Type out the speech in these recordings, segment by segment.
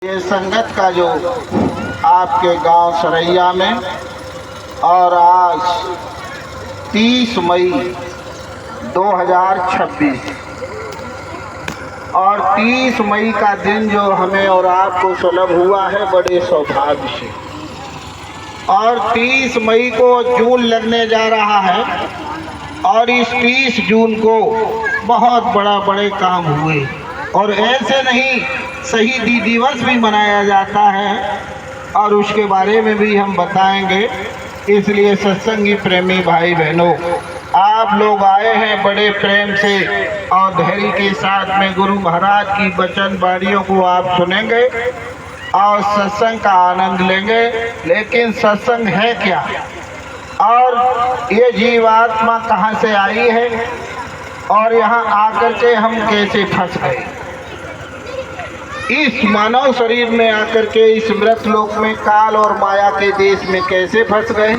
ये संगत का जो आपके गांव सरैया में और आज 30 मई 2026 और 30 मई का दिन जो हमें और आपको सुलभ हुआ है बड़े सौभाग्य से। और 30 मई को जून लगने जा रहा है और इस 30 जून को बहुत बड़े काम हुए। और ऐसे नहीं, शहीदी दिवस भी मनाया जाता है और उसके बारे में भी हम बताएंगे। इसलिए सत्संगी प्रेमी भाई बहनों, आप लोग आए हैं बड़े प्रेम से और धैर्य के साथ में गुरु महाराज की वचन वाणियों को आप सुनेंगे और सत्संग का आनंद लेंगे। लेकिन सत्संग है क्या और ये जीवात्मा कहाँ से आई है और यहाँ आकर के हम कैसे फंस गए, इस मानव शरीर में आकर के इस मृत लोक में काल और माया के देश में कैसे फंस गए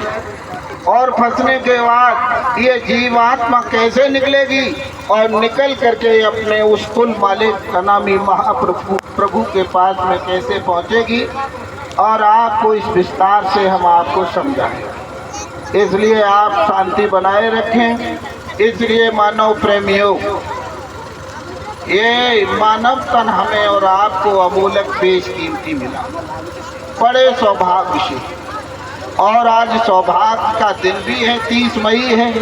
और फंसने के बाद ये जीवात्मा कैसे निकलेगी और निकल करके अपने उस कुल मालिक अनामी महाप्रभु के पास में कैसे पहुंचेगी, और आपको इस विस्तार से हम आपको समझाएं। इसलिए आप शांति बनाए रखें। इसलिए मानव प्रेमियों, ये मानव तन हमें और आपको अमूलक बेशकीमती मिला, बड़े सौभाग्य से। और आज सौभाग्य का दिन भी है, 30 मई है।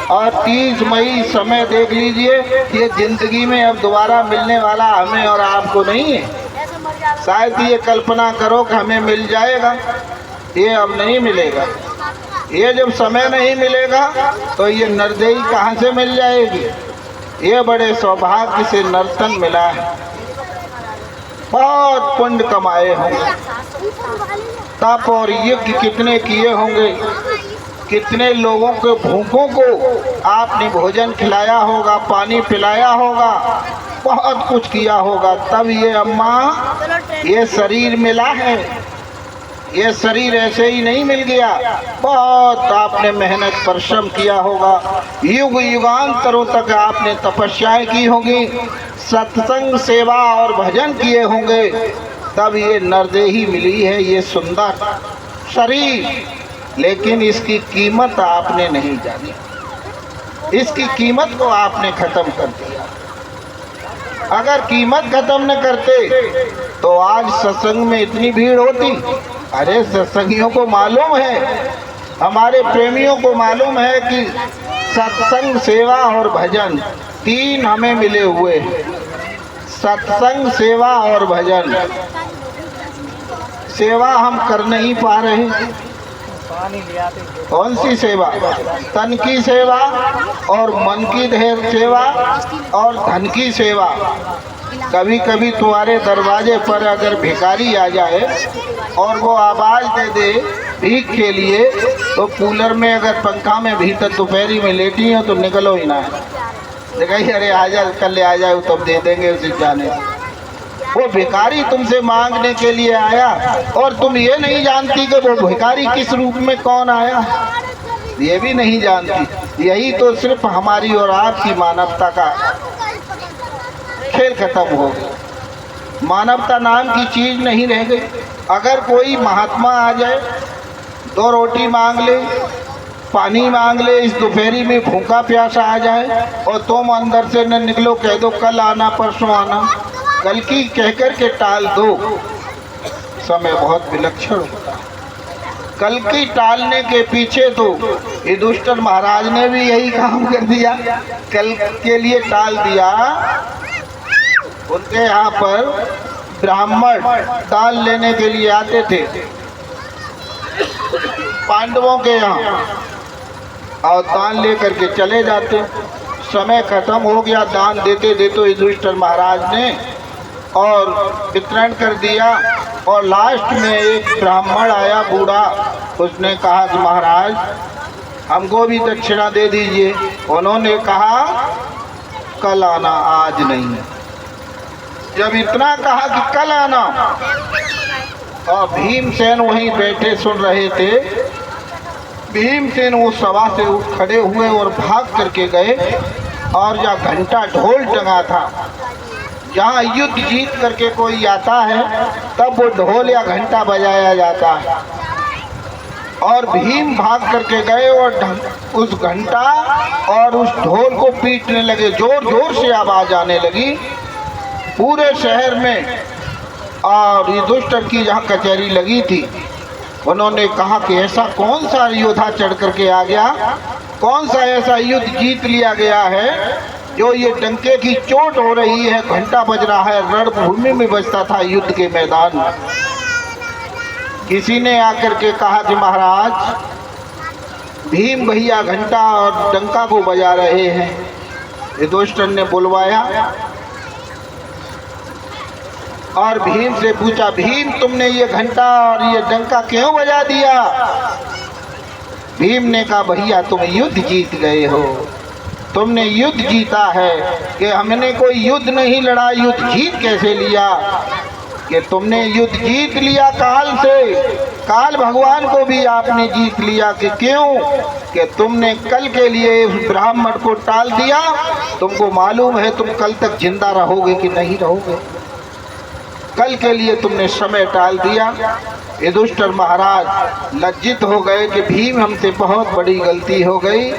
और 30 मई समय देख लीजिए, ये जिंदगी में अब दोबारा मिलने वाला हमें और आपको नहीं है। शायद ये कल्पना करो कि हमें मिल जाएगा, ये अब नहीं मिलेगा। ये जब समय नहीं मिलेगा तो ये नरदेही कहाँ से मिल जाएगी। ये बड़े सौभाग्य से नर्तन मिला है। बहुत पुण्य कमाए होंगे, तप और यज्ञ कितने किए होंगे, कितने लोगों के भूखों को आपने भोजन खिलाया होगा, पानी पिलाया होगा, बहुत कुछ किया होगा। तब ये अम्मा ये शरीर मिला है। ये शरीर ऐसे ही नहीं मिल गया, बहुत आपने मेहनत परिश्रम किया होगा, युग युगांतरों तक आपने तपस्याएं की होंगी, सत्संग सेवा और भजन किए होंगे, तब ये नरदेही मिली है, ये सुंदर शरीर। लेकिन इसकी कीमत आपने नहीं जानी, इसकी कीमत को आपने खत्म कर दिया। अगर कीमत खत्म न करते तो आज सत्संग में इतनी भीड़ होती। अरे सत्संगियों को मालूम है, हमारे प्रेमियों को मालूम है कि सत्संग सेवा और भजन तीन हमें मिले हुए हैं। सत्संग सेवा और भजन, सेवा हम कर नहीं पा रहे। कौन सी सेवा? तन की सेवा और मन की सेवा और धन की सेवा। कभी कभी तुम्हारे दरवाजे पर अगर भिखारी आ जाए और वो आवाज़ दे दे भीख के लिए, तो कूलर में अगर पंखा में भीतर दोपहरी में लेटी हो तो निकलो ही ना है। देखिए अरे आ जा, कल आ जाए तब दे देंगे उसे जाने। वो भिखारी तुमसे मांगने के लिए आया और तुम ये नहीं जानती कि वो भिखारी किस रूप में कौन आया, ये भी नहीं जानती। यही तो सिर्फ हमारी और आपकी मानवता का खेल खत्म हो गया। मानवता नाम की चीज नहीं रह गई। अगर कोई महात्मा आ जाए, 2 रोटी मांग ले, पानी मांग ले, इस दोपहरी में भूखा प्यासा आ जाए और तुम अंदर से न निकलो, कह दो कल आना परसों आना, कल की कहकर के टाल दो, समय बहुत विलक्षण होता है। कल की टालने के पीछे तो युधिष्ठिर महाराज ने भी यही काम कर दिया, कल के लिए टाल दिया। उनके यहाँ पर ब्राह्मण दान लेने के लिए आते थे पांडवों के यहाँ, और दान लेकर के चले जाते। समय खत्म हो गया, दान देते देते युधिष्ठिर महाराज ने और वितरण कर दिया। और लास्ट में एक ब्राह्मण आया बूढ़ा, उसने कहा कि महाराज हमको भी दक्षिणा दे दीजिए। उन्होंने कहा कल आना, आज नहीं। जब इतना कहा कि कल आना, और भीमसेन वहीं बैठे सुन रहे थे, भीमसेन वो सभा से उठ खड़े हुए और भाग करके गए और जहाँ घंटा ढोल टंगा था जहाँ युद्ध जीत करके कोई आता है तब वो ढोल या घंटा बजाया जाता है। और भीम भाग करके गए और उस घंटा और उस ढोल को पीटने लगे। जोर जोर से आवाज आने लगी पूरे शहर में। और युधिष्ठिर की जहाँ कचहरी लगी थी, उन्होंने कहा कि ऐसा कौन सा योद्धा चढ़ करके आ गया, कौन सा ऐसा युद्ध जीत लिया गया है जो ये डंके की चोट हो रही है, घंटा बज रहा है, रणभूमि में बजता था युद्ध के मैदान में। किसी ने आकर के कहा कि महाराज, भीम भैया घंटा और डंका को बजा रहे हैं। युधिष्ठिर ने बुलवाया और भीम से पूछा, भीम तुमने ये घंटा और ये डंका क्यों बजा दिया? भीम ने कहा, भैया तुम युद्ध जीत गए हो, तुमने युद्ध जीता है। कि हमने कोई युद्ध नहीं लड़ा, युद्ध जीत कैसे लिया? कि तुमने युद्ध जीत लिया काल से, काल भगवान को भी आपने जीत लिया। कि क्यों? कि तुमने कल के लिए उस ब्राह्मण को टाल दिया। तुमको मालूम है तुम कल तक जिंदा रहोगे कि नहीं रहोगे, कल के लिए तुमने समय टाल दिया। युधिष्ठिर महाराज लज्जित हो गए कि भीम हमसे बहुत बड़ी गलती हो गई।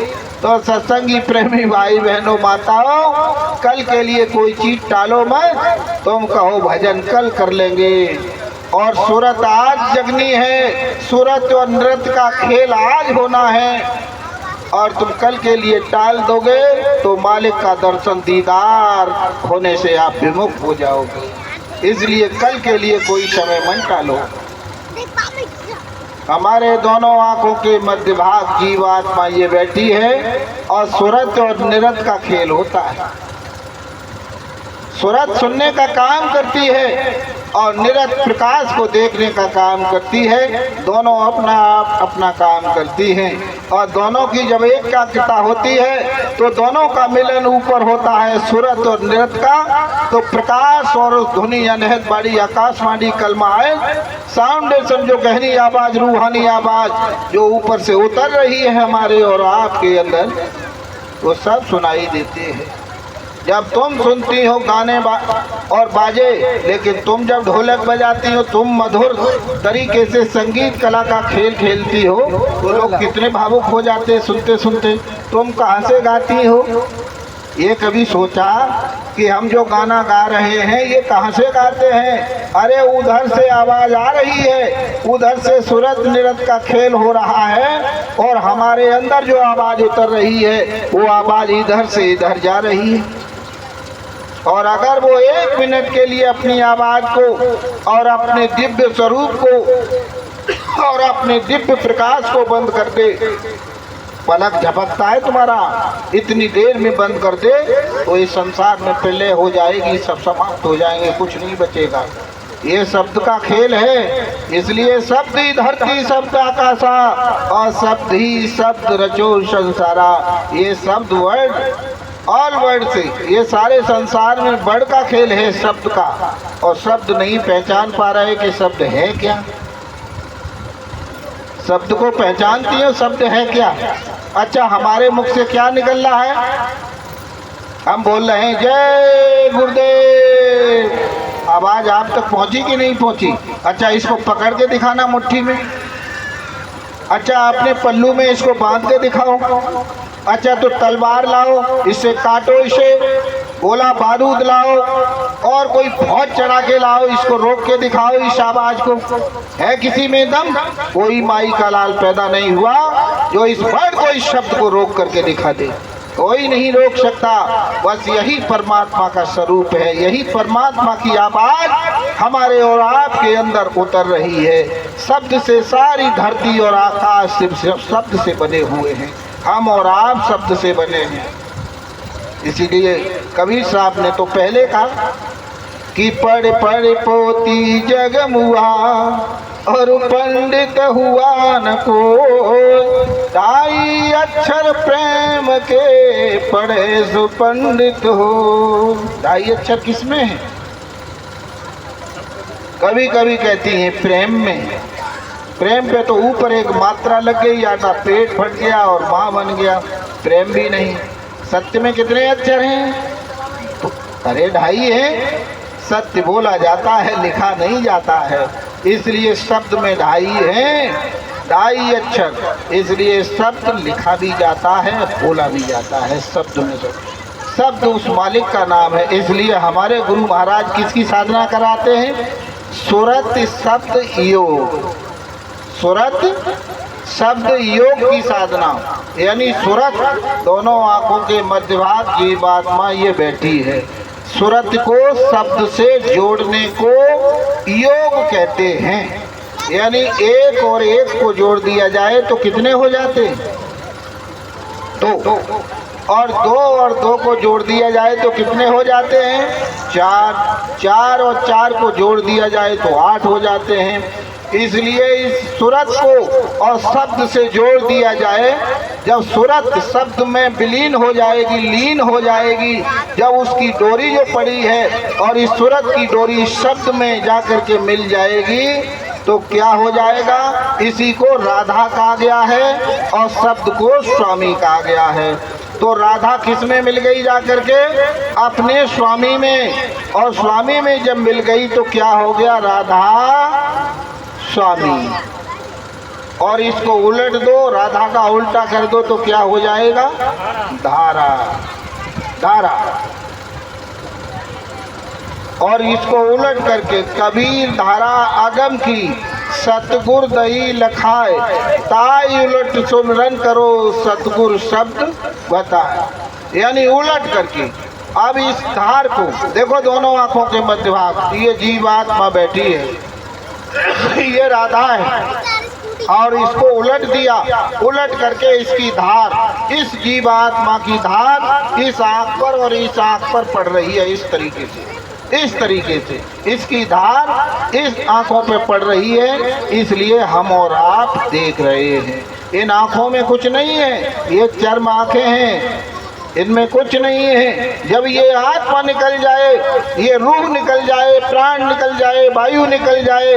तो सत्संगी प्रेमी भाई बहनों माताओं, कल के लिए कोई चीज टालो मत, तुम कहो भजन कल कर लेंगे। और सूरत आज जगनी है, सूरत और नृत्य का खेल आज होना है। और तुम कल के लिए टाल दोगे तो मालिक का दर्शन दीदार होने से आप विमुख हो जाओगे। इसलिए कल के लिए कोई समय मन टालो। हमारे दोनों आंखों के मध्य भाग जीवात्मा ये बैठी है और सूरत और नृत्य का खेल होता है। सूरत सुनने का काम करती है और नृत्य प्रकाश को देखने का काम करती है। दोनों अपना काम करती हैं और दोनों की जब एकाग्रता होती है तो दोनों का मिलन ऊपर होता है, सूरत और नृत्य का। तो प्रकाश और ध्वनि अनहद बाड़ी आकाशवाणी कलमा है, साउंडेशन जो गहरी आवाज, रूहानी आवाज जो ऊपर से उतर रही है हमारे और आपके अंदर, वो सब सुनाई देते हैं। जब तुम सुनती हो गाने और बाजे, लेकिन तुम जब ढोलक बजाती हो, तुम मधुर तरीके से संगीत कला का खेल खेलती हो, तो लोग कितने भावुक हो जाते हैं सुनते सुनते। तुम कहाँ से गाती हो? ये कभी सोचा कि हम जो गाना गा रहे हैं ये कहाँ से गाते हैं? अरे उधर से आवाज आ रही है, उधर से सूरत नृत्य का खेल हो रहा है और हमारे अंदर जो आवाज उतर रही है वो आवाज इधर से इधर जा रही है। और अगर वो 1 मिनट के लिए अपनी आवाज को और अपने दिव्य स्वरूप को और अपने दिव्य प्रकाश को बंद कर दे, पलक झपकता है तुम्हारा, इतनी देर में बंद कर दे तो इस संसार में प्रलय हो जाएगी, सब समाप्त हो जाएंगे, कुछ नहीं बचेगा। ये शब्द का खेल है। इसलिए शब्द ही धरती, शब्द आकाशा और शब्द ही शब्द रचो संसारा। ये शब्द वर्ड, ऑल वर्ड से, ये सारे संसार में वर्ड का खेल है शब्द का। और शब्द नहीं पहचान पा रहे कि शब्द है क्या। शब्द को पहचानती हो शब्द है क्या? अच्छा, हमारे मुख से क्या निकल रहा है? हम बोल रहे हैं जय गुरुदेव। आवाज आप तक पहुंची कि नहीं पहुंची? अच्छा, इसको पकड़ के दिखाना मुट्ठी में। अच्छा, अपने पल्लू में इसको बांध के दिखाओ। अच्छा, तो तलवार लाओ, इससे काटो, इसे गोला बारूद लाओ और कोई फौज चढ़ा के लाओ, इसको रोक के दिखाओ इस आवाज को। है किसी में दम? कोई माई का लाल पैदा नहीं हुआ जो इस वर्ड को, इस शब्द को रोक करके दिखा दे। कोई नहीं रोक सकता। बस यही परमात्मा का स्वरूप है, यही परमात्मा की आवाज हमारे और आपके अंदर उतर रही है। शब्द से सारी धरती और आकाश शब्द से बने हुए हैं। हम और आप शब्द से बने हैं। इसीलिए कबीर साहब ने तो पहले कहा कि पढ़ पढ़ पोती जगमुआ और पंडित हुआ न को, ढाई अक्षर प्रेम के पढ़े सो पंडित हो। ढाई अक्षर किसमें है? कभी कभी कहती हैं प्रेम में। प्रेम पे तो ऊपर एक मात्रा लग गई, आटा पेट फट गया और माँ बन गया। प्रेम भी नहीं। सत्य में कितने अक्षर हैं? अरे ढाई है, सत्य बोला जाता है, लिखा नहीं जाता है, इसलिए शब्द में ढाई है, ढाई अक्षर, इसलिए शब्द लिखा भी जाता है, बोला भी जाता है। शब्द में शब्द उस मालिक का नाम है। इसलिए हमारे गुरु महाराज किसकी साधना कराते हैं? सुरत शब्द योग, सुरत शब्द योग की साधना, यानी सुरत दोनों आंखों के मध्य भाग जीवात्मा ये बैठी है। सुरत को शब्द से जोड़ने को योग कहते हैं, यानी एक और एक को जोड़ दिया जाए तो कितने हो जाते हैं? दो, और दो को जोड़ दिया जाए तो कितने हो जाते हैं? चार, चार और चार को जोड़ दिया जाए तो 8 हो जाते हैं। इसलिए इस सूरत को और शब्द से जोड़ दिया जाए। जब सूरत शब्द में विलीन हो जाएगी, लीन हो जाएगी, जब उसकी डोरी जो पड़ी है और इस सूरत की डोरी शब्द में जा कर के मिल जाएगी तो क्या हो जाएगा? इसी को राधा कहा गया है और शब्द को स्वामी कहा गया है। तो राधा किस में मिल गई जाकर के? अपने स्वामी में, और स्वामी में जब मिल गई तो क्या हो गया? राधा स्वामी। और इसको उलट दो, राधा का उल्टा कर दो तो क्या हो जाएगा? धारा, धारा। और इसको उलट करके कबीर धारा आगम की, सतगुर दही लखाए, ताई उलट सुमरन करो सतगुर शब्द बताए। यानी उलट करके अब इस धार को देखो, दोनों आंखों के मध्य भाग ये जीवात्मा बैठी है, ये राधा है, और इसको उलट दिया, उलट करके इसकी धार, इस जीवात्मा की धार इस आंख पर और इस आंख पर पड़ रही है। इस तरीके से, इस तरीके से इसकी धार इस आंखों पे पड़ रही है, इसलिए हम और आप देख रहे हैं। इन आंखों में कुछ नहीं है, ये चर्म आंखें हैं, इनमें कुछ नहीं है। जब ये आत्मा निकल जाए, ये रूह निकल जाए, प्राण निकल जाए, वायु निकल जाए,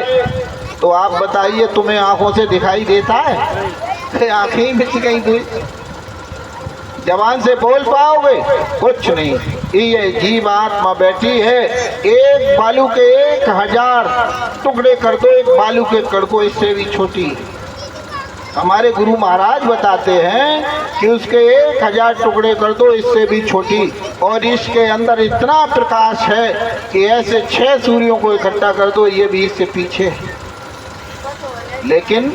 तो आप बताइए तुम्हें आंखों से दिखाई देता है? आंखें ही मिट गई थी, जबान से बोल पाओगे? कुछ नहीं। ये जीवात्मा बैठी है, एक बालू के 1000 टुकड़े कर दो, एक बालू के कण को, इससे भी छोटी है। हमारे गुरु महाराज बताते हैं कि उसके 1000 टुकड़े कर दो, इससे भी छोटी। और इसके अंदर इतना प्रकाश है कि ऐसे 6 सूर्यों को इकट्ठा कर दो, ये भी इससे पीछे है। लेकिन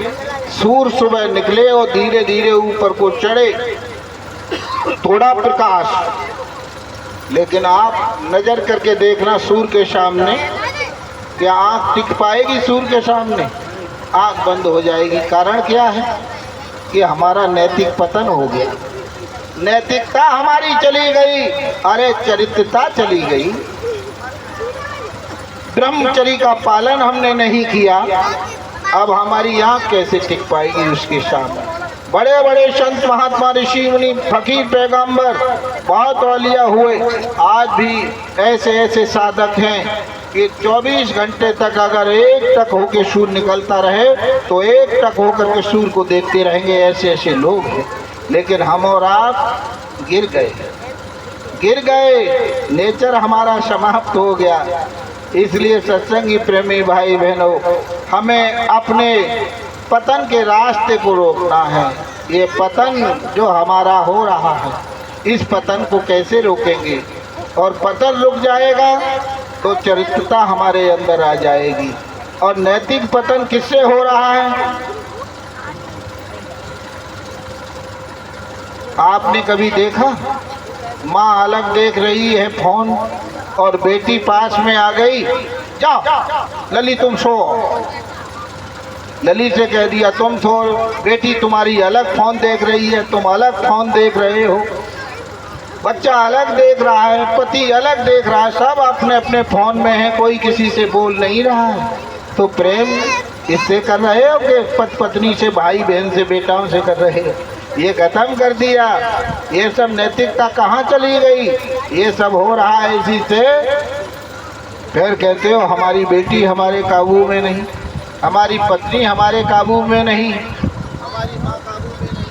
सूर्य सुबह निकले और धीरे धीरे ऊपर को चढ़े, थोड़ा प्रकाश, लेकिन आप नजर करके देखना सूर्य के सामने, क्या आंख टिक पाएगी सूर्य के सामने? आंख बंद हो जाएगी। कारण क्या है? कि हमारा नैतिक पतन हो गया, नैतिकता हमारी चली गई, अरे चरित्रता चली गई। ब्रह्मचर्य का पालन हमने नहीं किया, अब हमारी आंख कैसे टिक पाएगी उसके सामने? बड़े बड़े संत महात्मा ऋषि मुनि फकीर पैगंबर बहुत औलिया हुए, आज भी ऐसे ऐसे साधक हैं कि 24 घंटे तक अगर एक टक होके सूर्य निकलता रहे तो एक टक होकर के सूर्य को देखते रहेंगे। ऐसे ऐसे लोग हैं। लेकिन हम और आप गिर गए, गिर गए, नेचर हमारा समाप्त हो गया। इसलिए सत्संगी प्रेमी भाई बहनों, हमें अपने पतन के रास्ते को रोकना है। ये पतन जो हमारा हो रहा है, इस पतन को कैसे रोकेंगे? और पतन रुक जाएगा तो चरित्रता हमारे अंदर आ जाएगी। और नैतिक पतन किससे हो रहा है? आपने कभी देखा? माँ अलग देख रही है फोन और बेटी पास में आ गई, जाओ लली तुम सो। लली से कह दिया तुम सो, बेटी तुम्हारी अलग फोन देख रही है, तुम अलग फोन देख रहे हो। बच्चा अलग देख रहा है, पति अलग देख रहा है, सब अपने अपने फोन में है, कोई किसी से बोल नहीं रहा है। तो प्रेम इससे कर रहे हो कि पति पत्नी से, भाई बहन से, बेटाओं से कर रहे हो? ये खत्म कर दिया। ये सब नैतिकता कहाँ चली गई? ये सब हो रहा है इसी से। फिर कहते हो हमारी बेटी हमारे काबू में नहीं, हमारी पत्नी हमारे काबू में नहीं, हमारी माँ काबू में नहीं।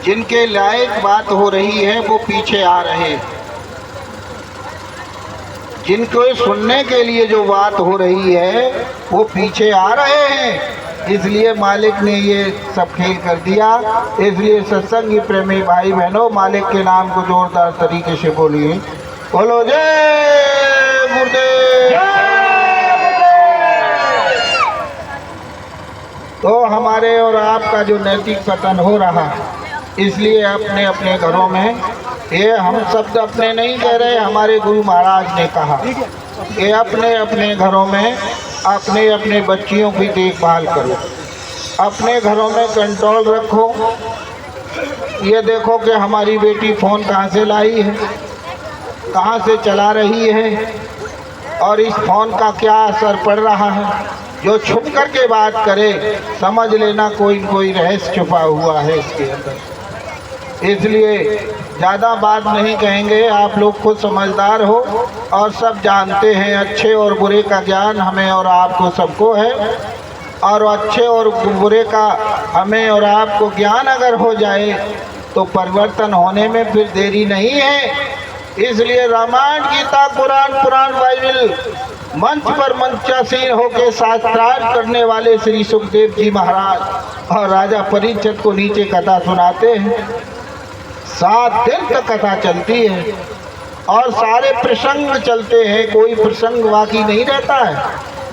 जिनके लायक बात हो रही है वो पीछे आ रहे हैं, जिनको सुनने के लिए जो बात हो रही है वो पीछे आ रहे हैं। इसलिए मालिक ने ये सब खेल कर दिया। इसलिए सत्संगी प्रेमी भाई बहनों, मालिक के नाम को जोरदार तरीके से बोलिए, बोलो जय गुरुदेव। तो हमारे और आपका जो नैतिक पतन हो रहा है, इसलिए अपने अपने घरों में, ये हम शब्द अपने नहीं कह रहे, हमारे गुरु महाराज ने कहा, ये अपने अपने घरों में अपने अपने बच्चियों की देखभाल करो, अपने घरों में कंट्रोल रखो। ये देखो कि हमारी बेटी फ़ोन कहाँ से लाई है, कहाँ से चला रही है, और इस फ़ोन का क्या असर पड़ रहा है। जो छुप कर के बात करे, समझ लेना कोई कोई रहस्य छुपा हुआ है इसके अंदर। इसलिए ज़्यादा बात नहीं कहेंगे, आप लोग खुद समझदार हो और सब जानते हैं। अच्छे और बुरे का ज्ञान हमें और आपको सबको है, और अच्छे और बुरे का हमें और आपको ज्ञान अगर हो जाए तो परिवर्तन होने में फिर देरी नहीं है। इसलिए रामायण, गीता, कुरान, पुराण, बाइबल मंच पर मंचासीन होकर शास्त्रार्थ करने वाले श्री सुखदेव जी महाराज और राजा परीक्षित को नीचे कथा सुनाते हैं। 7 दिन तक कथा चलती है और सारे प्रसंग चलते हैं, कोई प्रसंग बाकी नहीं रहता है।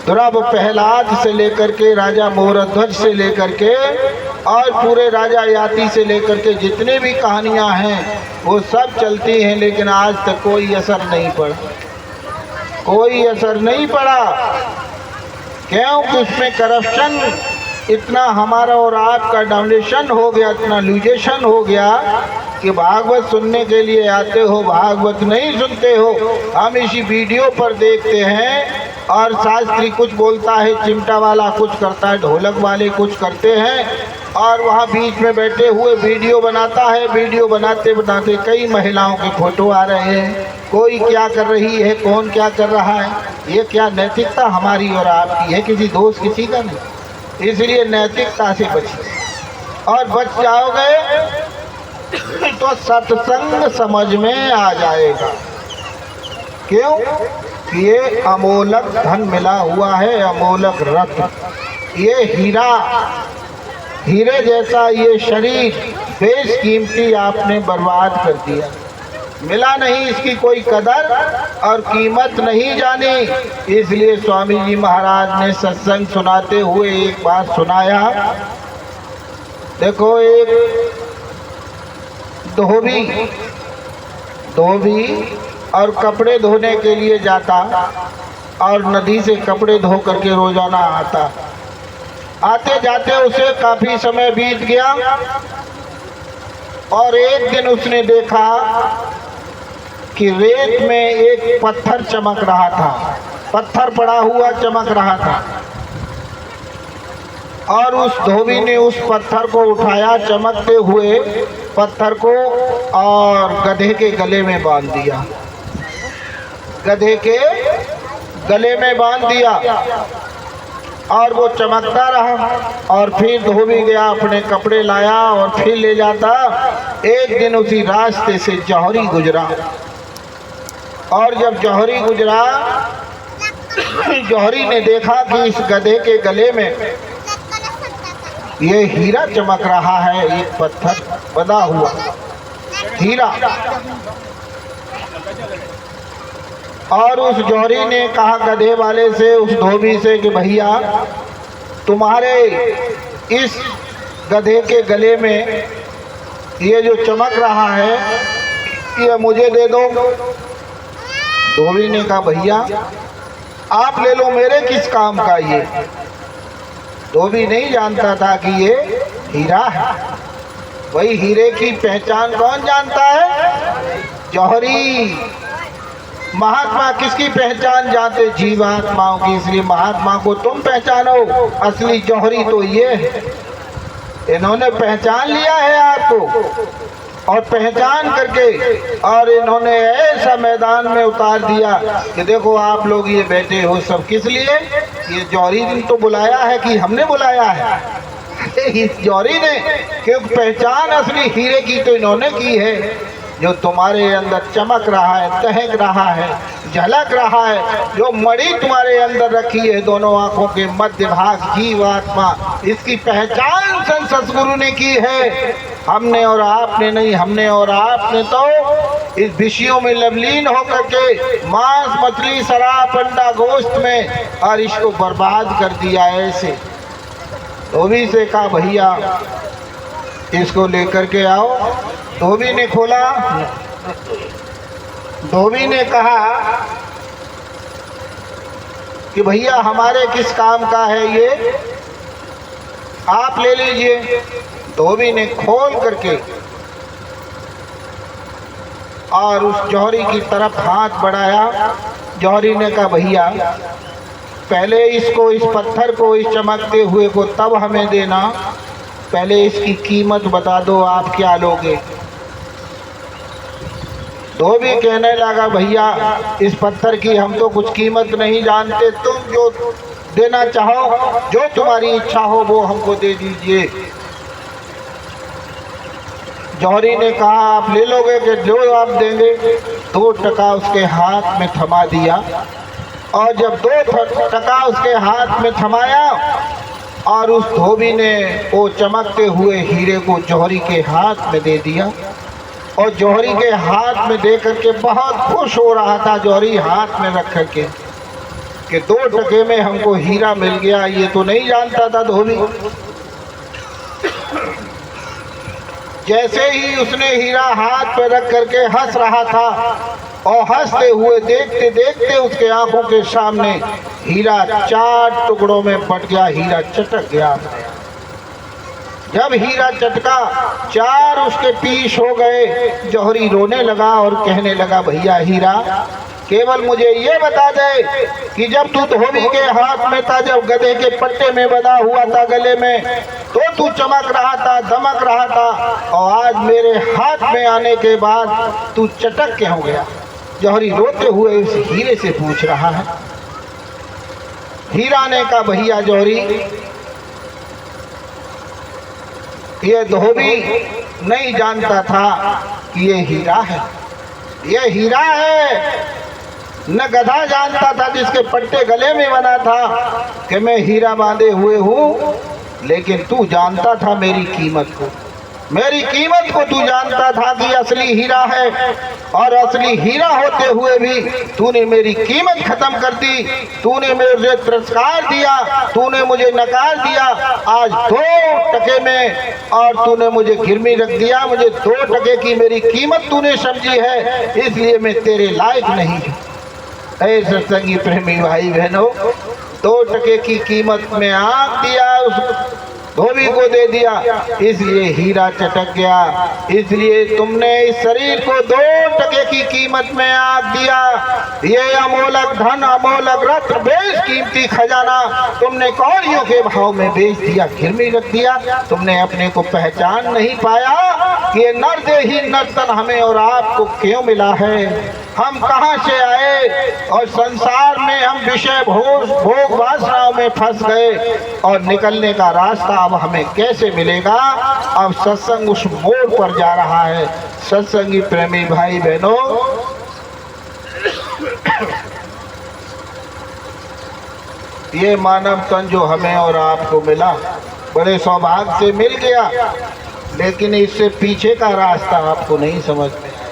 ध्रुव प्रहलाद से लेकर के राजा मोरध्वज से लेकर के और पूरे राजा याति से लेकर के जितने भी कहानियां हैं वो सब चलती हैं, लेकिन आज तक कोई असर नहीं पड़ा, कोई असर नहीं पड़ा। क्योंकि उसमें करप्शन इतना हमारा और आपका डोनेशन हो गया, इतना लूजेशन हो गया कि भागवत सुनने के लिए आते हो, भागवत नहीं सुनते हो। हम इसी वीडियो पर देखते हैं और शास्त्री कुछ बोलता है, चिमटा वाला कुछ करता है, ढोलक वाले कुछ करते हैं, और वहाँ बीच में बैठे हुए वीडियो बनाता है। वीडियो बनाते बनाते कई महिलाओं के फोटो आ रहे हैं, कोई क्या कर रही है, कौन क्या कर रहा है। ये क्या नैतिकता हमारी और आपकी है? किसी दोस्त किसी का नहीं। इसलिए नैतिकता से बचिए, और बच जाओगे तो सत्संग समझ में आ जाएगा। क्यों? ये अमोलक धन मिला हुआ है, अमोलक रत्न, ये हीरा, हीरे जैसा ये शरीर बेशकीमती आपने बर्बाद कर दिया। मिला नहीं, इसकी कोई कदर और कीमत नहीं जानी। इसलिए स्वामी जी महाराज ने सत्संग सुनाते हुए एक बात सुनाया। देखो, एक धोबी और कपड़े धोने के लिए जाता और नदी से कपड़े धो करके रोजाना आता। आते जाते उसे काफ़ी समय बीत गया और एक दिन उसने देखा कि रेत में एक पत्थर चमक रहा था, पत्थर पड़ा हुआ चमक रहा था, और उस धोबी ने उस पत्थर को उठाया, चमकते हुए पत्थर को, और गधे के गले में बांध दिया, गधे के गले में बांध दिया, और वो चमकता रहा। और फिर धोबी गया, अपने कपड़े लाया और फिर ले जाता। एक दिन उसी रास्ते से जौहरी गुजरा, और जब जौहरी गुजरा, जौहरी ने देखा कि इस गधे के गले में ये हीरा चमक रहा है, एक पत्थर बंधा हुआ हीरा। और उस जौहरी ने कहा गधे वाले से, उस धोबी से, कि भैया तुम्हारे इस गधे के गले में ये जो चमक रहा है ये मुझे दे दो। धोबी ने कहा भैया आप ले लो, मेरे किस काम का ये। धोबी नहीं जानता था कि ये हीरा है। वही हीरे की पहचान कौन जानता है? जौहरी। महात्मा किसकी पहचान जानते? जीवात्माओं की। इसलिए महात्मा को तुम पहचानो, असली जौहरी तो ये है। इन्होंने पहचान लिया है आपको, और पहचान करके और इन्होंने ऐसा मैदान में उतार दिया कि देखो आप लोग ये बैठे हो सब किस लिए? ये जौहरी ने तो बुलाया है कि हमने बुलाया है? इस जौहरी ने, क्योंकि पहचान असली हीरे की तो इन्होंने की है, जो तुम्हारे अंदर चमक रहा है, तहक रहा है, झलक रहा है, जो मणि तुम्हारे अंदर रखी है दोनों आंखों के मध्य भाग, जीवात्मा, इसकी पहचान संत सतगुरु ने की है। हमने और आपने नहीं, हमने और आपने तो इस विषयों में लवलीन होकर के मांस, मछली, शराब, अंडा, गोश्त में और इसको बर्बाद कर दिया। ऐसे धोबी से कहा भैया इसको लेकर के आओ। धोबी ने खोला, धोबी ने कहा कि भैया हमारे किस काम का है ये, आप ले लीजिए। धोबी ने खोल करके और उस जौहरी की तरफ हाथ बढ़ाया। जौहरी ने कहा भैया पहले इसको, इस पत्थर को, इस चमकते हुए को तब हमें देना, पहले इसकी कीमत बता दो, आप क्या लोगे। धोबी कहने लगा भैया इस पत्थर की हम तो कुछ कीमत नहीं जानते, तुम जो देना चाहो, जो तुम्हारी इच्छा हो वो हमको दे दीजिए। जौहरी ने कहा आप ले लोगे कि जो आप देंगे। 2 टका उसके हाथ में थमा दिया, और जब 2 टका उसके हाथ में थमाया और उस धोबी ने वो चमकते हुए हीरे को जौहरी के हाथ में दे दिया, और जौहरी के हाथ में दे करके बहुत खुश हो रहा था। जौहरी हाथ में रख करके कि 2 टके में हमको हीरा मिल गया, ये तो नहीं जानता था धोबी। जैसे ही उसने हीरा हाथ पे रख करके हंस रहा था, और हंसते हुए देखते देखते उसके आंखों के सामने हीरा 4 टुकड़ों में बट गया, हीरा चटक गया। जब हीरा चटका 4 उसके पीस हो गए, जौहरी रोने लगा और कहने लगा भैया हीरा केवल मुझे ये बता दे कि जब तू धोबी के हाथ में था, जब गधे के पट्टे में बंधा हुआ था गले में, तो तू चमक रहा था, दमक रहा था, और आज मेरे हाथ में आने के बाद तू चटक क्यों गया। जौहरी रोते हुए उस हीरे से पूछ रहा है। हीरा ने कहा भैया जौहरी ये धोबी नहीं जानता था कि ये हीरा है, ये हीरा है। न गधा जानता था जिसके पट्टे गले में बना था कि मैं हीरा बांधे हुए हूँ, लेकिन तू जानता था मेरी कीमत को, मेरी कीमत को तू जानता था कि असली हीरा है, और असली हीरा होते हुए भी तूने मेरी कीमत खत्म कर दी, तूने मुझे तिरस्कार दिया, तूने मुझे नकार दिया। आज 2 टके में और तूने मुझे गिरमी रख दिया, मुझे 2 टके की मेरी कीमत तूने समझी है, इसलिए मैं तेरे लायक नहीं हूँ। ऐ सत्संगी प्रेमी भाई बहनों, 2 टके की कीमत में आंक दिया, उस धोबी को दे दिया, इसलिए हीरा चटक गया। इसलिए तुमने इस शरीर को 2 टके की कीमत में आंक दिया। ये अमोलक धन, अमोलक रत्न, बेशकीमती खजाना तुमने कौड़ियों के भाव में बेच दिया, गिरवी रख दिया। तुमने अपने को पहचान नहीं पाया कि ये नरदेही नर्तन हमें और आपको क्यों मिला है, हम कहाँ से आए, और संसार में हम विषय भोग वासनाओं में फंस गए, और निकलने का रास्ता अब हमें कैसे मिलेगा। अब सत्संग उस मोड़ पर जा रहा है। सत्संगी प्रेमी भाई बहनों, ये मानव तन जो हमें और आपको मिला, बड़े सौभाग्य से मिल गया, लेकिन इससे पीछे का रास्ता आपको नहीं समझ में आया।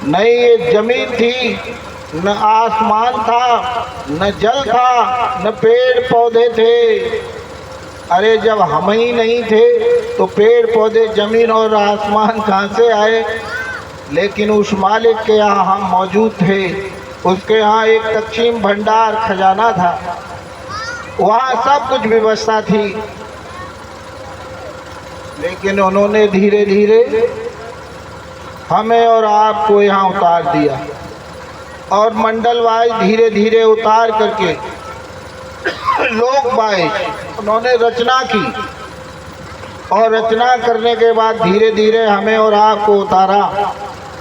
नहीं ये जमीन थी, न आसमान था, न जल था, न पेड़ पौधे थे। अरे जब हम ही नहीं थे तो पेड़ पौधे, जमीन और आसमान कहाँ से आए। लेकिन उस मालिक के यहाँ हम मौजूद थे। उसके यहाँ एक दक्षिण भंडार खजाना था, वहाँ सब कुछ व्यवस्था थी। लेकिन उन्होंने धीरे धीरे हमें और आपको यहाँ उतार दिया, और मंडल वाइज धीरे धीरे उतार करके लोक वाइज उन्होंने रचना की, और रचना करने के बाद धीरे धीरे हमें और आपको उतारा।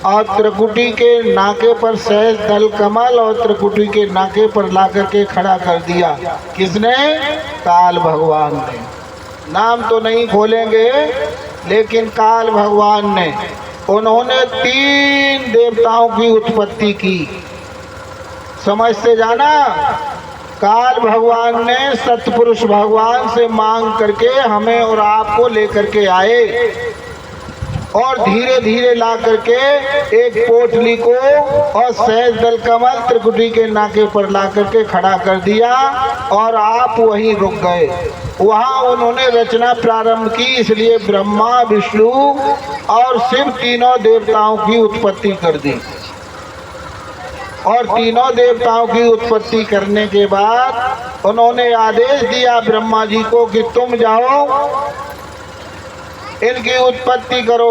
और त्रिकुटी के नाके पर सहज दल कमल और त्रिकुटी के नाके पर ला करके खड़ा कर दिया। किसने? काल भगवान ने। नाम तो नहीं खोलेंगे, लेकिन काल भगवान ने। उन्होंने 3 देवताओं की उत्पत्ति की। समझते जाना, काल भगवान ने सतपुरुष भगवान से मांग करके हमें और आपको लेकर के आए और धीरे धीरे ला करके एक पोटली को और सहज दल कमल त्रिकुटी के नाके पर ला करके खड़ा कर दिया और आप वहीं रुक गए। वहाँ उन्होंने रचना प्रारंभ की। इसलिए ब्रह्मा, विष्णु और शिव तीनों देवताओं की उत्पत्ति कर दी। और तीनों देवताओं की उत्पत्ति करने के बाद उन्होंने आदेश दिया ब्रह्मा जी को कि तुम जाओ, इनकी उत्पत्ति करो।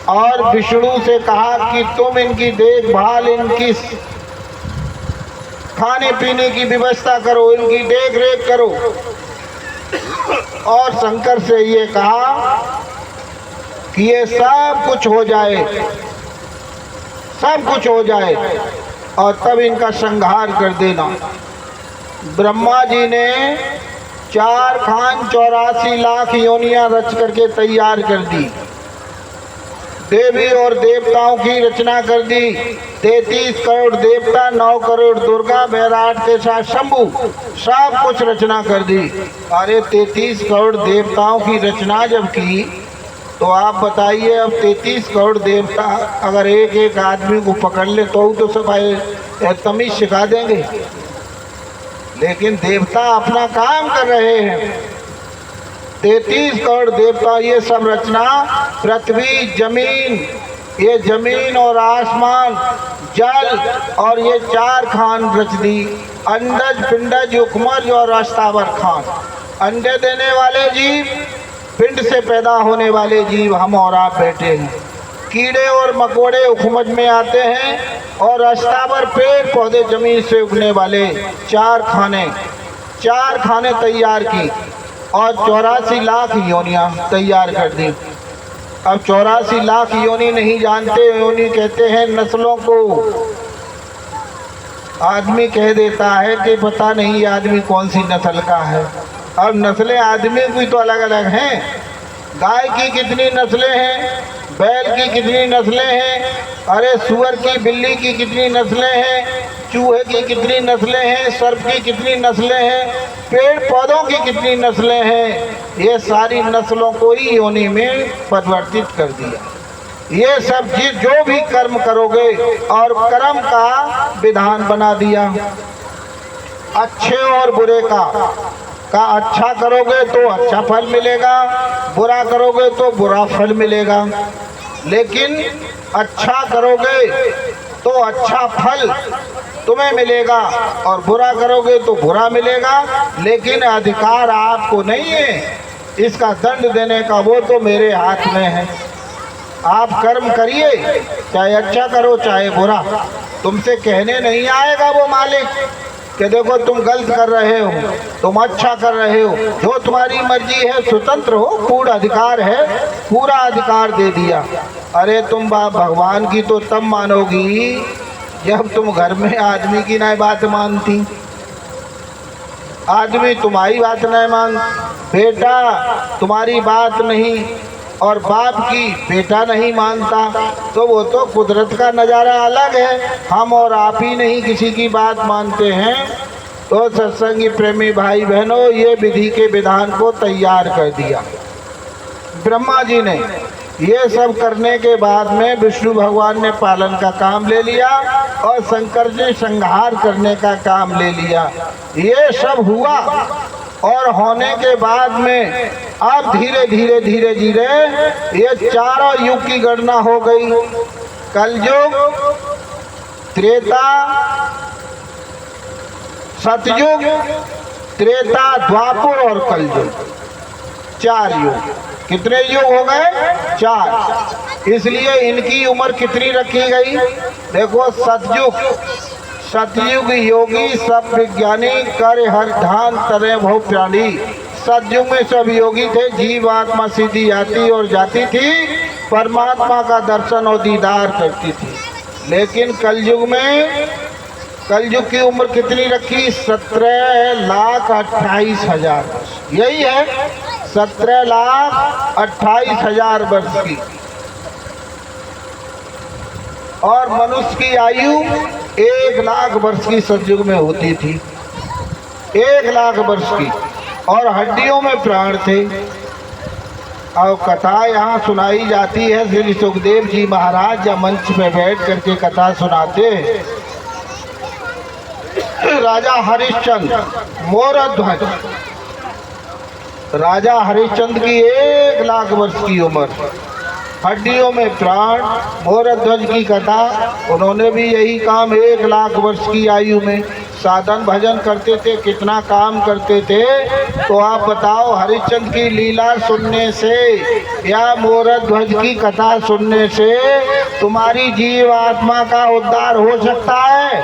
और विष्णु से कहा कि तुम इनकी देखभाल, इनकी खाने पीने की व्यवस्था करो, इनकी देख रेख करो। और शंकर से ये कहा कि ये सब कुछ हो जाए, सब कुछ हो जाए और तब इनका संहार कर देना। ब्रह्मा जी ने 4 खान 84 लाख योनियां रच करके तैयार कर दी। देवी और देवताओं की रचना कर दी। 33 करोड़ देवता, 9 करोड़ दुर्गा, बैराट के साथ शंभू, सब कुछ रचना कर दी। अरे 33 करोड़ देवताओं की रचना जब की तो आप बताइए, अब 33 करोड़ देवता अगर एक एक आदमी को पकड़ ले तो सब तमीज सिखा देंगे। लेकिन देवता अपना काम कर रहे हैं। 33 करोड़ देवता, ये सब रचना पृथ्वी, जमीन, ये जमीन और आसमान, जल और ये 4 खान रच दी। अंडज, पिंडज, युग्मज और अष्टावर खान। अंडे देने वाले जीव, पिंड से पैदा होने वाले जीव हम और आप बैठे हैं। कीड़े और मकोड़े उखमज में आते हैं और अष्टावर पेड़ पौधे जमीन से उगने वाले 4 खाने तैयार की और 84 लाख योनियां तैयार कर दी। अब 84 लाख योनि नहीं जानते, योनि कहते हैं नस्लों को। आदमी कह देता है कि पता नहीं ये आदमी कौन सी नस्ल का है। अब नस्लें आदमी की तो अलग अलग हैं। गाय की कितनी नस्लें हैं, बैल की कितनी नस्लें हैं, अरे सुअर की, बिल्ली की कितनी नस्लें हैं, चूहे की कितनी नस्लें हैं, सर्प की कितनी नस्लें हैं, पेड़ पौधों की कितनी नस्लें हैं। ये सारी नस्लों को ही योनि में परिवर्तित कर दिया। ये सब चीज जो भी कर्म करोगे और कर्म का विधान बना दिया। अच्छे और बुरे का अच्छा करोगे तो अच्छा फल मिलेगा, बुरा करोगे तो बुरा फल मिलेगा। लेकिन अच्छा करोगे तो अच्छा फल तुम्हें मिलेगा और बुरा करोगे तो बुरा मिलेगा। लेकिन अधिकार आपको नहीं है इसका दंड देने का, वो तो मेरे हाथ में है। आप कर्म करिए, चाहे अच्छा करो चाहे बुरा, तुमसे कहने नहीं आएगा वो मालिक कि देखो तुम गलत कर रहे हो, तुम अच्छा कर रहे हो। जो तुम्हारी मर्जी है, स्वतंत्र हो, पूर्ण अधिकार है, पूरा अधिकार दे दिया। अरे तुम भगवान की तो तब मानोगी जब तुम घर में आदमी की ना बात मानती। आदमी तुम्हारी बात नहीं मान, बेटा तुम्हारी बात नहीं और बाप की बेटा नहीं मानता, तो वो तो कुदरत का नज़ारा अलग है। हम और आप ही नहीं किसी की बात मानते हैं। तो सत्संगी प्रेमी भाई बहनों, ये विधि के विधान को तैयार कर दिया ब्रह्मा जी ने। ये सब करने के बाद में विष्णु भगवान ने पालन का काम ले लिया और शंकर जी संहार करने का काम ले लिया। ये सब हुआ और होने के बाद में अब धीरे धीरे धीरे धीरे ये चारों युग की गणना हो गई। कलयुग, त्रेता, सतयुग, त्रेता, द्वापर और कलयुग, 4 युग। कितने युग हो गए? 4। इसलिए इनकी उम्र कितनी रखी गई? देखो, सतयुग योगी सब विज्ञानी, कर हर ध्यान तरे बहु प्राणी। सतयुग में सब योगी थे, जीव आत्मा सीधी आती और जाती थी। परमात्मा का दर्शन और दीदार करती थी। लेकिन कलयुग की उम्र कितनी रखी? 17,28,000 वर्ष। यही है, 17,28,000 वर्ष की। और मनुष्य की आयु 1,00,000 वर्ष की सतयुग में होती थी, 1,00,000 वर्ष की। और हड्डियों में प्राण थे। और कथा यहाँ सुनाई जाती है। श्री सुखदेव जी महाराज जब मंच पे बैठ करके कथा सुनाते हैं, राजा हरिश्चंद्र मोरध्वज, राजा हरिश्चंद्र की 1,00,000 वर्ष की उम्र, हड्डियों में प्राण, मोरध्वज की कथा। उन्होंने भी यही काम 1,00,000 वर्ष की आयु में साधन भजन करते थे। कितना काम करते थे तो आप बताओ। हरिश्चंद्र की लीला सुनने से या मोरध्वज की कथा सुनने से तुम्हारी जीव आत्मा का उद्धार हो सकता है?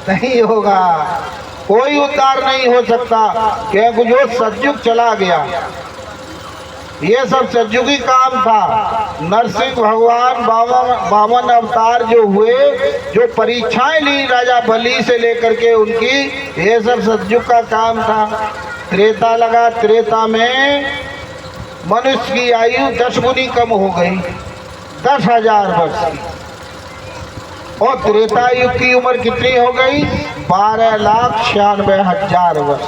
नहीं होगा, कोई उद्धार नहीं हो सकता। क्योंकि जो सतयुग चला गया, ये सब सतयुगी काम था। नरसिंह भगवान 52 अवतार जो हुए, जो परीक्षाएं ली राजा बलि से लेकर के उनकी, ये सब सतयुग का काम था। त्रेता लगा, त्रेता में मनुष्य की आयु 10 गुनी कम हो गई, 10,000 वर्ष की। और त्रेता युग की उम्र कितनी हो गई? 12,96,000 वर्ष।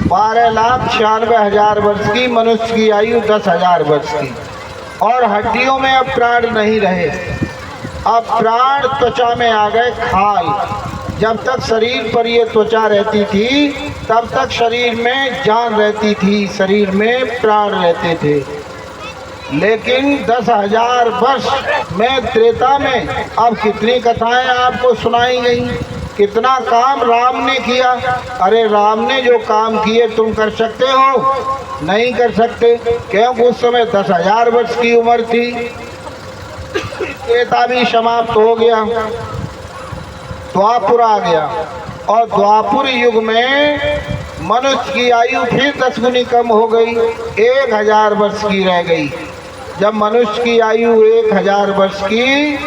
12,96,000 वर्ष की मनुष्य की आयु 10,000 वर्ष की। और हड्डियों में अब प्राण नहीं रहे, अब प्राण त्वचा में आ गए, खाल। जब तक शरीर पर ये त्वचा रहती थी तब तक शरीर में जान रहती थी, शरीर में प्राण रहते थे। लेकिन 10,000 वर्ष में त्रेता में अब कितनी कथाएं आपको सुनाई गई, कितना काम राम ने किया। अरे राम ने जो काम किए तुम कर सकते हो? नहीं कर सकते, क्योंकि उस समय 10,000 वर्ष की उम्र थी। त्रेता भी समाप्त हो गया, द्वापुर आ गया। और द्वापुर युग में मनुष्य की आयु फिर 10 गुनी कम हो गई, 1,000 वर्ष की रह गई। जब मनुष्य की आयु 1,000 वर्ष की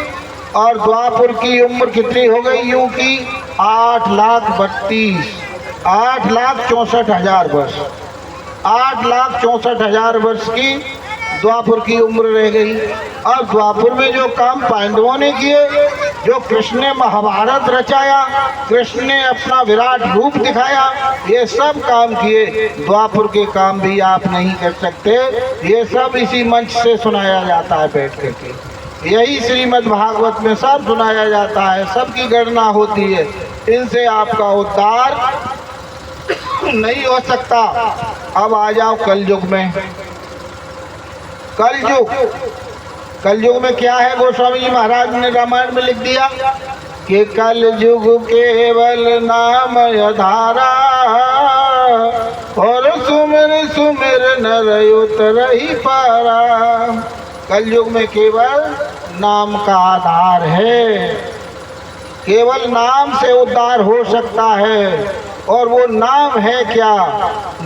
और द्वापुर की उम्र कितनी हो गई यूं की? 8,64,000 वर्ष। 8,64,000 वर्ष की द्वापुर की उम्र रह गई। अब द्वापुर में जो काम पांडवों ने किए, जो कृष्ण ने महाभारत रचाया, कृष्ण ने अपना विराट रूप दिखाया, ये सब काम किए। द्वापुर के काम भी आप नहीं कर सकते। ये सब इसी मंच से सुनाया जाता है बैठ करके। यही श्रीमद् भागवत में सब सुनाया जाता है, सबकी गणना होती है। इनसे आपका उद्धार नहीं हो सकता। अब आ जाओ कलयुग में। कलयुग में क्या है? गोस्वामी जी महाराज ने रामायण में लिख दिया कि कलयुग केवल नामय धारा, और सुमिर सुमिर नर उतरहि पारा। कलयुग में केवल नाम का आधार है, केवल नाम से उद्धार हो सकता है। और वो नाम है क्या?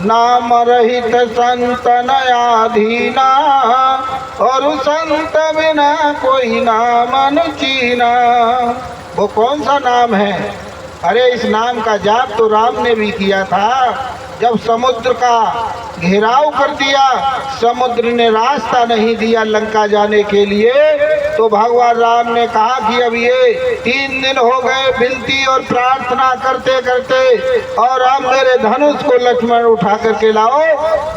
नाम रहित संत नयाधीना, और संत बिना कोई नाम न चीना। वो कौन सा नाम है? अरे इस नाम का जाप तो राम ने भी किया था। जब समुद्र का घेराव कर दिया, समुद्र ने रास्ता नहीं दिया लंका जाने के लिए, तो भगवान राम ने कहा कि अब ये 3 दिन हो गए विनती और प्रार्थना करते करते, और अब मेरे धनुष को लक्ष्मण उठा करके लाओ।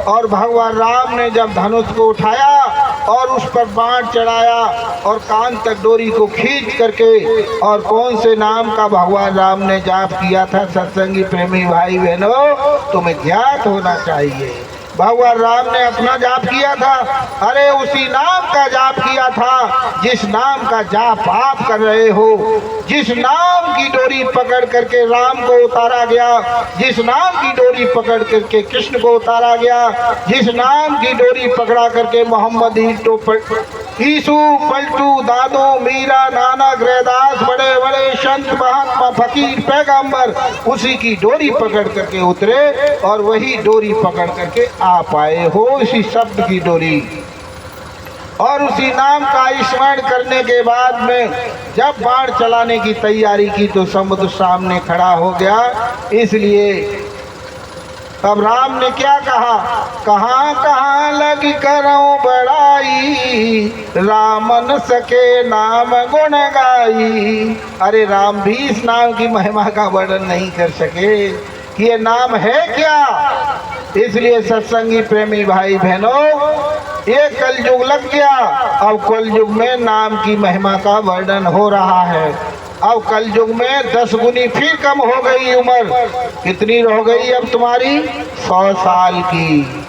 और भगवान राम ने जब धनुष को उठाया और उस पर बाण चढ़ाया और कान तक डोरी को खींच करके, और कौन से नाम का भगवान राम ने जाप किया था? सत्संगी प्रेमी भाई बहनों, तुम्हें ज्ञात होना चाहिए। भगवान राम ने अपना जाप किया था। अरे उसी नाम का जाप किया था जिस नाम का जाप आप कर रहे हो, जिस नाम की डोरी पकड़ करके राम को उतारा गया, जिस नाम की डोरी पकड़ करके कृष्ण को उतारा गया, जिस नाम की डोरी पकड़ा करके मोहम्मद यीशु, पलटू, दादू, मीरा, नानक, रैदास, बड़े बड़े संत, महात्मा, फकीर, पैगंबर उसी की डोरी पकड़ करके उतरे, और वही डोरी पकड़ करके आप आए हो, इसी शब्द की डोरी। और उसी नाम का स्मरण करने के बाद में जब बाण चलाने की तैयारी की तो समुद्र सामने खड़ा हो गया। इसलिए तब राम ने क्या कहा, कहाँ कहाँ लग करूं बड़ाई, रामन सके नाम गुण गाई। अरे राम भी इस नाम की महिमा का वर्णन नहीं कर सके कि ये नाम है क्या। इसलिए सत्संगी प्रेमी भाई बहनों, ये कलयुग लग गया। अब कलयुग में नाम की महिमा का वर्णन हो रहा है। अब कलयुग में 10 गुनी फिर कम हो गई उम्र। कितनी हो गई अब तुम्हारी? 100 साल की।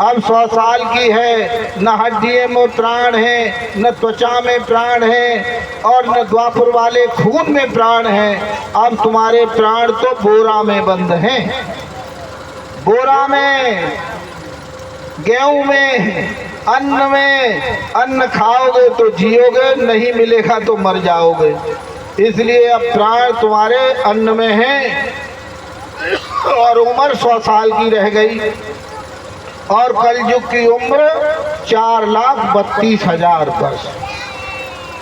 अब 100 साल की है, न हड्डियों में प्राण है, न त्वचा में प्राण है, और न द्वापर वाले खून में प्राण है। अब तुम्हारे प्राण तो बोरा में बंद हैं। बोरा में, गेहूं में, अन्न में। अन्न खाओगे तो जियोगे, नहीं मिलेगा तो मर जाओगे। इसलिए अब प्राण तुम्हारे अन्न में है और उम्र 100 साल की रह गई। और कलयुग की उम्र 4,32,000 वर्ष,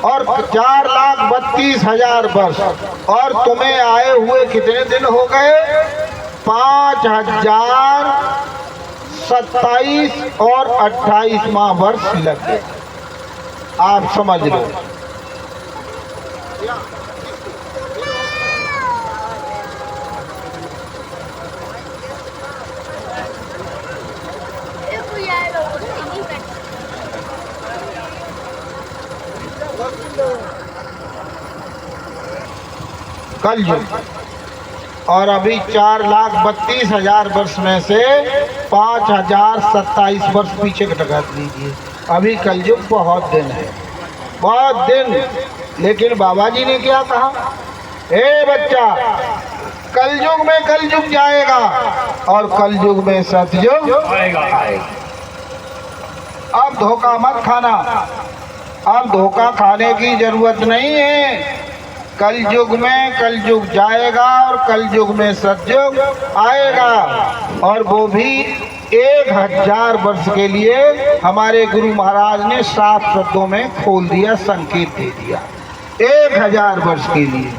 और 4,32,000 वर्ष। और तुम्हें आए हुए कितने दिन हो गए? 5,027 और 28वां वर्ष लग गए। आप समझ लो। कलयुग, और अभी 4,32,000 वर्ष में से 5,027 वर्ष पीछे ढका दीजिए। अभी कलयुग बहुत दिन है, बहुत दिन। लेकिन बाबा जी ने क्या कहा, हे बच्चा, कलयुग में कलयुग जाएगा और कलयुग में सतयुग आएगा। अब धोखा मत खाना। अब धोखा खाने की जरूरत नहीं है। कलयुग में कलयुग जाएगा और कलयुग में सतयुग आएगा। और वो भी 1000 वर्ष के लिए हमारे गुरु महाराज ने 7 शब्दों में खोल दिया, संकेत दे दिया। 1000 वर्ष के लिए।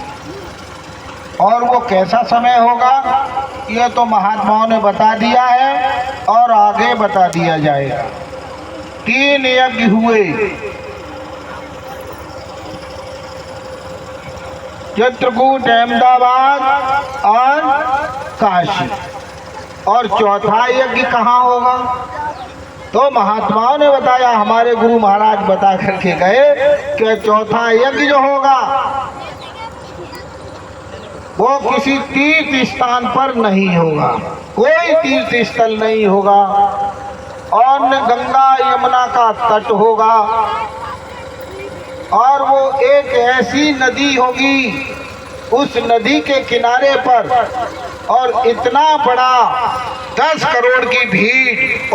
और वो कैसा समय होगा, ये तो महात्माओं ने बता दिया है और आगे बता दिया जाएगा। 3 यज्ञ हुए, चित्रकूट, अहमदाबाद और काशी। और चौथा यज्ञ कहाँ होगा, तो महात्माओं ने बताया, हमारे गुरु महाराज बता करके गए कि चौथा यज्ञ जो होगा वो किसी तीर्थ स्थान पर नहीं होगा। कोई तीर्थ स्थल नहीं होगा, और न गंगा यमुना का तट होगा। और वो एक ऐसी नदी होगी, उस नदी के किनारे पर, और इतना बड़ा 10 करोड़ की भीड़